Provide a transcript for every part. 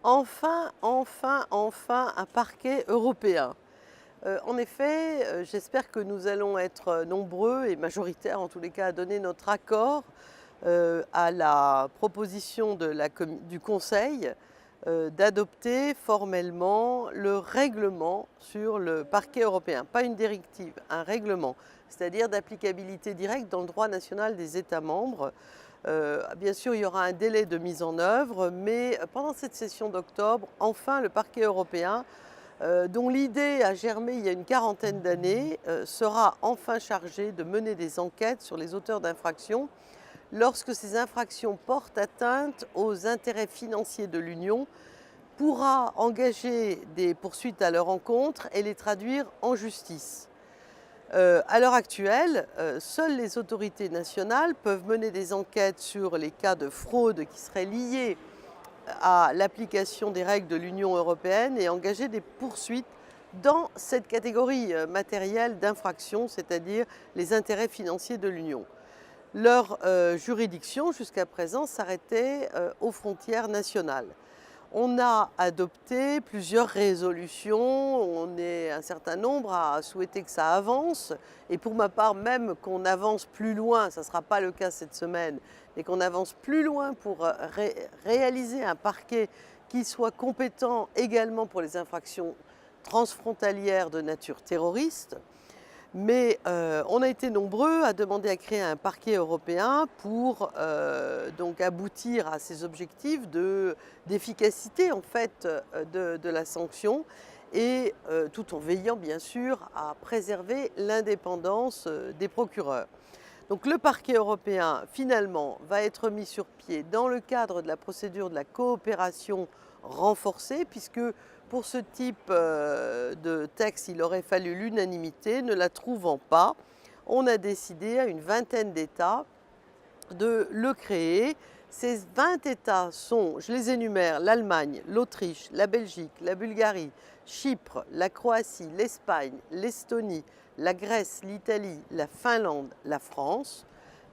Enfin, enfin, enfin un parquet européen. En effet, j'espère que nous allons être nombreux et majoritaires en tous les cas à donner notre accord à la proposition du Conseil d'adopter formellement le règlement sur le parquet européen. Pas une directive, un règlement, c'est-à-dire d'applicabilité directe dans le droit national des États membres. Bien sûr, il y aura un délai de mise en œuvre, mais pendant cette session d'octobre, enfin le parquet européen, dont l'idée a germé il y a une quarantaine d'années, sera enfin chargé de mener des enquêtes sur les auteurs d'infractions lorsque ces infractions portent atteinte aux intérêts financiers de l'Union, pourra engager des poursuites à leur encontre et les traduire en justice. À l'heure actuelle, seules les autorités nationales peuvent mener des enquêtes sur les cas de fraude qui seraient liés à l'application des règles de l'Union européenne et engager des poursuites dans cette catégorie matérielle d'infraction, c'est-à-dire les intérêts financiers de l'Union. Leur juridiction, jusqu'à présent, s'arrêtait aux frontières nationales. On a adopté plusieurs résolutions, on est un certain nombre à souhaiter que ça avance et pour ma part même qu'on avance plus loin, ça ne sera pas le cas cette semaine, mais qu'on avance plus loin pour réaliser un parquet qui soit compétent également pour les infractions transfrontalières de nature terroriste. Mais on a été nombreux à demander à créer un parquet européen pour donc aboutir à ces objectifs d'efficacité en fait de la sanction et tout en veillant bien sûr à préserver l'indépendance des procureurs. Donc le parquet européen finalement va être mis sur pied dans le cadre de la procédure de la coopération renforcée puisque pour ce type de texte, il aurait fallu l'unanimité. Ne la trouvant pas, on a décidé à une vingtaine d'États de le créer. Ces 20 États sont, je les énumère, l'Allemagne, l'Autriche, la Belgique, la Bulgarie, Chypre, la Croatie, l'Espagne, l'Estonie, la Grèce, l'Italie, la Finlande, la France,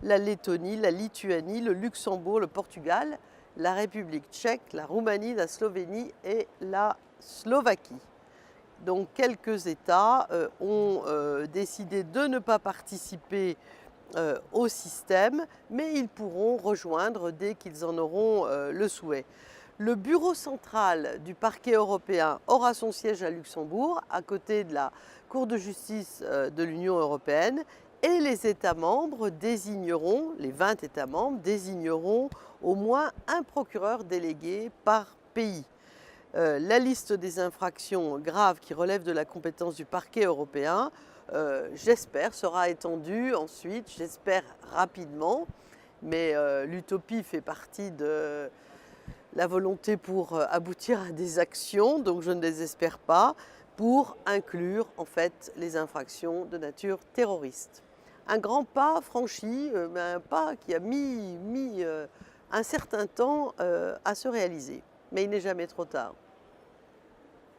la Lettonie, la Lituanie, le Luxembourg, le Portugal, la République tchèque, la Roumanie, la Slovénie et la Slovaquie. Donc quelques États ont décidé de ne pas participer au système, mais ils pourront rejoindre dès qu'ils en auront le souhait. Le bureau central du parquet européen aura son siège à Luxembourg, à côté de la Cour de justice de l'Union européenne, et les États membres désigneront, les 20 États membres désigneront au moins un procureur délégué par pays. La liste des infractions graves qui relèvent de la compétence du parquet européen, j'espère, sera étendue ensuite, j'espère rapidement, mais l'utopie fait partie de la volonté pour aboutir à des actions, donc je ne désespère pas, pour inclure en fait les infractions de nature terroriste. Un grand pas franchi, mais un pas qui a mis un certain temps à se réaliser, mais il n'est jamais trop tard.